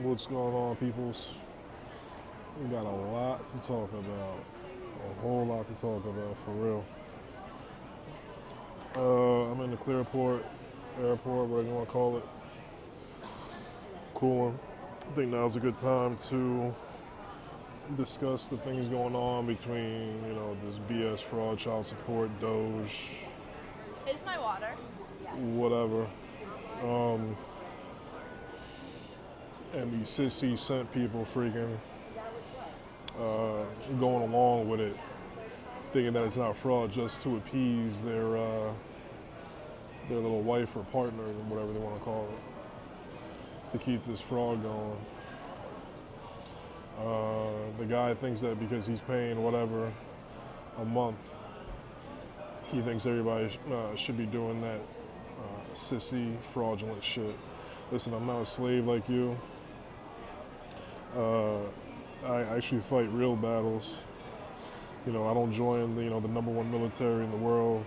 What's going on, peoples? We got a lot to talk about. A whole lot to talk about, for real. I'm in the Clearport Airport, whatever you want to call it. Cooling. I think now's a good time to discuss the things going on between, this BS fraud, child support, Doge, Is my water? whatever. Um, and these sissy simp people freaking going along with it, thinking that it's not fraud just to appease their little wife or partner, or whatever they want to call it, to keep this fraud going. The guy thinks that because he's paying whatever a month, he thinks everybody should be doing that sissy, fraudulent shit. Listen, I'm not a slave like you. I actually fight real battles. I don't join the number one military in the world.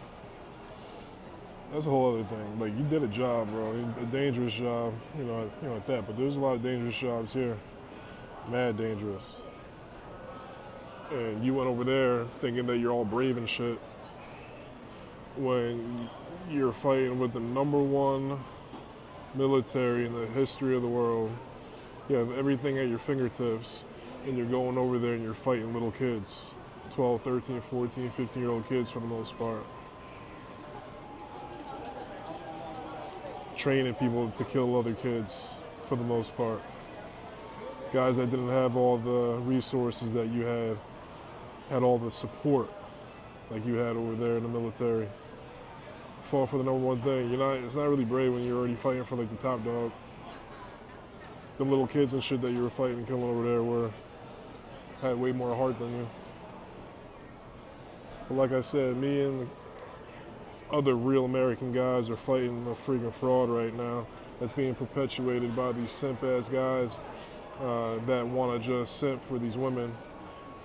That's a whole other thing. Like, you did a job, bro, a dangerous job, at that. But there's a lot of dangerous jobs here, mad dangerous. And you went over there thinking that you're all brave and shit, when you're fighting with the number one military in the history of the world. You have everything at your fingertips, and you're going over there and you're fighting little kids, 12, 13, 14, 15-year-old kids for the most part. Training people to kill other kids for the most part. Guys that didn't have all the resources that you had all the support like you had over there in the military. Fought for the number one thing. It's not really brave when you're already fighting for like the top dog. The little kids and shit that you were fighting and killing over there had way more heart than you. But like I said, me and other real American guys are fighting a freaking fraud right now that's being perpetuated by these simp ass guys that want to just simp for these women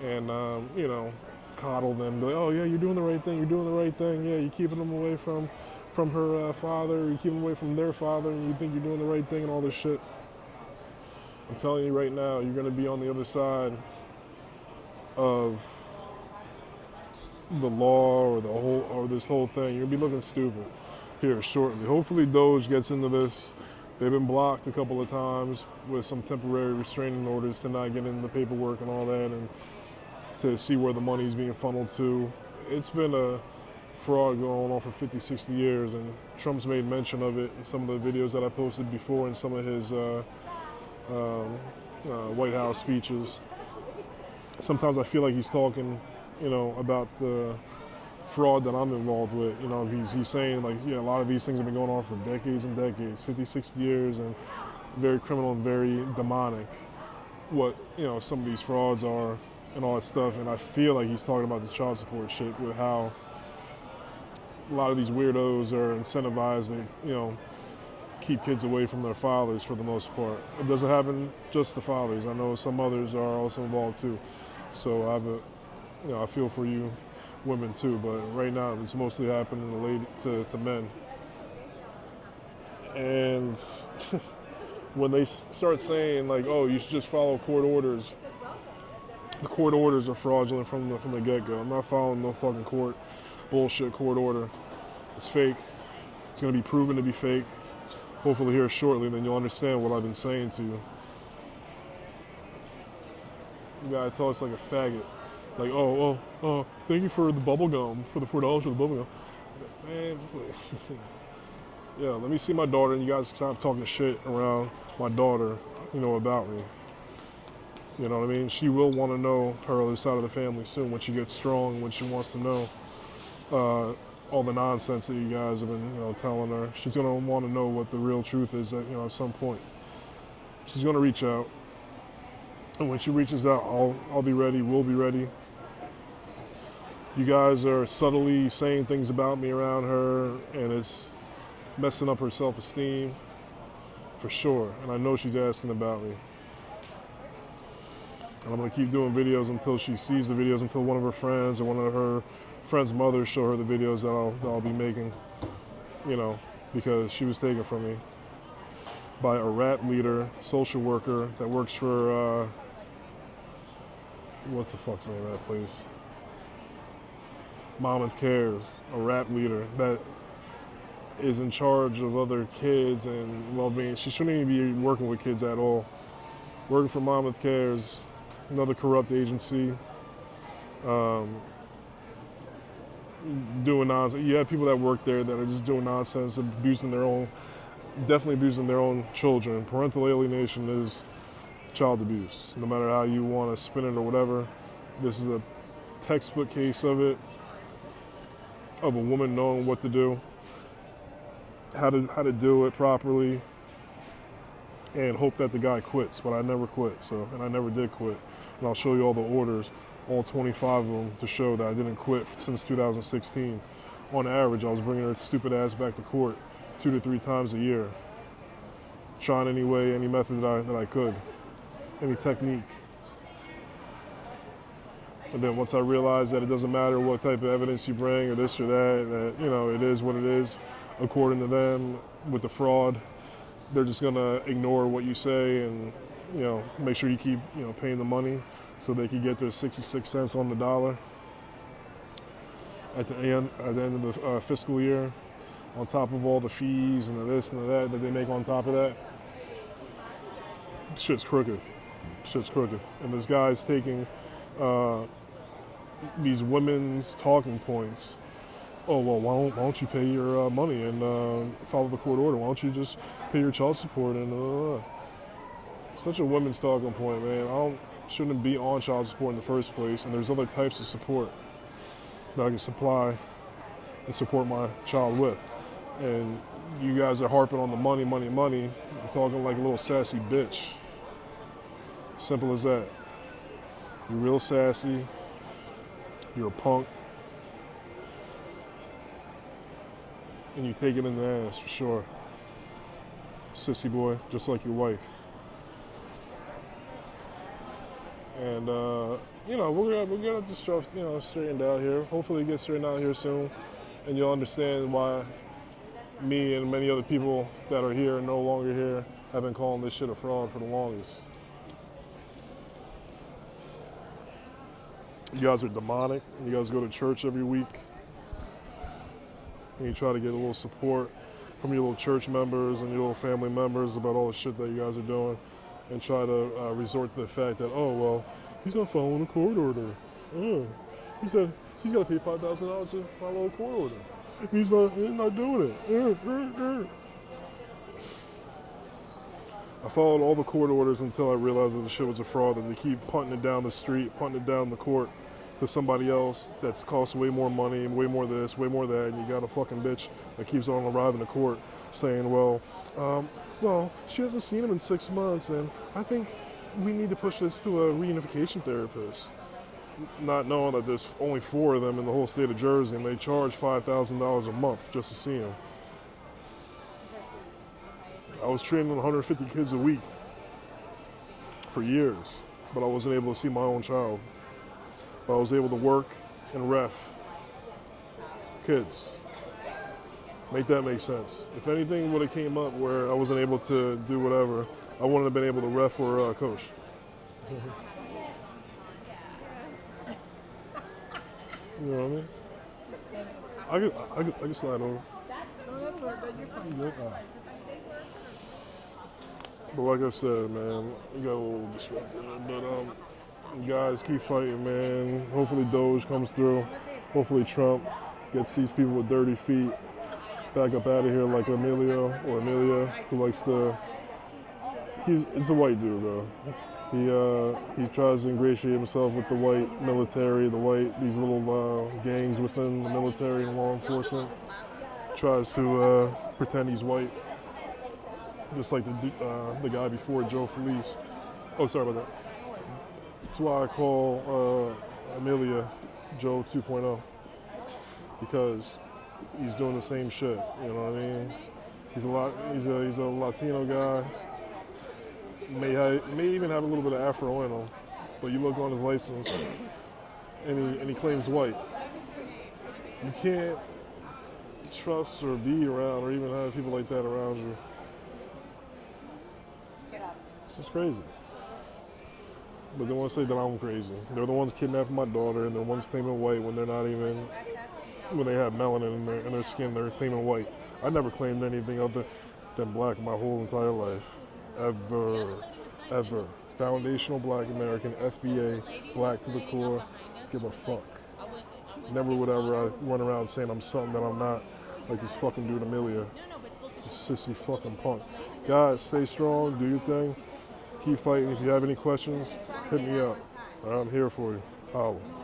and coddle them, be like, oh yeah, you're doing the right thing, yeah, you're keeping them away from her father, you're keeping them away from their father, and you think you're doing the right thing and all this shit. I'm telling you right now, you're going to be on the other side of the law or this whole thing. You're going to be looking stupid here shortly. Hopefully Doge gets into this. They've been blocked a couple of times with some temporary restraining orders to not get in the paperwork and all that, and to see where the money's being funneled to. It's been a fraud going on for 50, 60 years, and Trump's made mention of it in some of the videos that I posted before, in some of his White House speeches. Sometimes I feel like he's talking, about the fraud that I'm involved with. He's saying like, yeah, a lot of these things have been going on for decades and decades, 50, 60 years, and very criminal and very demonic. What, some of these frauds are and all that stuff. And I feel like he's talking about this child support shit, with how a lot of these weirdos are incentivized to, keep kids away from their fathers for the most part. It doesn't happen just to fathers. I know some others are also involved too. So I feel for you women too, but right now it's mostly happening to men. And when they start saying like, oh, you should just follow court orders, the court orders are fraudulent from the get-go. I'm not following no fucking bullshit court order. It's fake. It's going to be proven to be fake. Hopefully here shortly, then you'll understand what I've been saying to you. You gotta talk like a faggot. Like, thank you for the bubble gum, for the $4 for the bubble gum. Man, yeah, let me see my daughter, and you guys stop talking shit around my daughter, about me. You know what I mean? She will want to know her other side of the family soon, when she gets strong, when she wants to know all the nonsense that you guys have been, telling her. She's gonna want to know what the real truth is at some point. She's gonna reach out, and when she reaches out, I'll be ready. We'll be ready. You guys are subtly saying things about me around her, and it's messing up her self-esteem for sure. And I know she's asking about me. And I'm gonna keep doing videos until she sees the videos, until one of her friends or one of her friend's mothers show her the videos that I'll be making, because she was taken from me. by a rap leader, social worker that works for, what's the fuck's the name of that place? Monmouth Cares, a rap leader that is in charge of other kids and well-being. She shouldn't even be working with kids at all. Working for Monmouth Cares, another corrupt agency. Doing nonsense. You have people that work there that are just doing nonsense, definitely abusing their own children. Parental alienation is child abuse. No matter how you want to spin it or whatever, this is a textbook case of it, of a woman knowing what to do, how to do it properly, and hope that the guy quits. But I never quit, and I never did quit. And I'll show you all the orders, all 25 of them, to show that I didn't quit since 2016. On average, I was bringing her stupid ass back to court 2 to 3 times a year, trying any way, any method that I could, any technique. And then once I realized that it doesn't matter what type of evidence you bring or this or that, it is what it is, according to them, with the fraud, they're just gonna ignore what you say and, make sure you keep, paying the money so they can get their 66 cents on the dollar at the end of the fiscal year, on top of all the fees and the this and the that they make on top of that. Shit's crooked. And this guy's taking these women's talking points. Oh, well, why don't you pay your money and follow the court order? Why don't you just pay your child support? And such a women's talking point, man. Shouldn't be on child support in the first place. And there's other types of support that I can supply and support my child with. And you guys are harping on the money, and talking like a little sassy bitch. Simple as that. You're real sassy. You're a punk. And you take it in the ass, for sure. Sissy boy, just like your wife. And, we're gonna get this stuff, straightened out here. Hopefully it gets straightened out here soon. And you'll understand why me and many other people that are here and no longer here have been calling this shit a fraud for the longest. You guys are demonic. You guys go to church every week. And you try to get a little support from your little church members and your little family members about all the shit that you guys are doing, and try to resort to the fact that, oh, well, he's not following a court order. He said he's got to pay $5,000 to follow a court order. He's not doing it. I followed all the court orders until I realized that the shit was a fraud, that they keep punting it down the street, punting it down the court to somebody else that's costs way more money and way more this, way more that, and you got a fucking bitch that keeps on arriving to court saying, well, she hasn't seen him in 6 months, and I think we need to push this to a reunification therapist. Not knowing that there's only 4 of them in the whole state of Jersey, and they charge $5,000 a month just to see him. I was training 150 kids a week for years, but I wasn't able to see my own child. But I was able to work and ref kids. Make that make sense. If anything would have came up where I wasn't able to do whatever, I wouldn't have been able to ref or coach. You know what I mean? I can slide over. But like I said, man, we got a little distracted. But guys, keep fighting, man. Hopefully Doge comes through. Hopefully Trump gets these people with dirty feet back up out of here, like Amelia, who likes to. He's a white dude, though. He tries to ingratiate himself with the white military, these little gangs within the military and law enforcement. Tries to pretend he's white, just like the guy before, Joe Felice. Oh, sorry about that. That's why I call Amelia Joe 2.0, because he's doing the same shit. You know what I mean? He's a Latino guy. May even have a little bit of Afro in him, but you look on his license, and he claims white. You can't trust or be around or even have people like that around you. It's crazy. But they want to say that I'm crazy. They're the ones kidnapping my daughter, and they're the ones claiming white when they're not even, when they have melanin in their skin, they're claiming white. I never claimed anything other than black my whole entire life. Ever. Ever. Foundational black American, FBA, black to the core, give a fuck. Never would ever I run around saying I'm something that I'm not, like this fucking dude Amelia. This sissy fucking punk. Guys, stay strong, do your thing. Keep fighting. If you have any questions, hit me up. I'm here for you. Holla.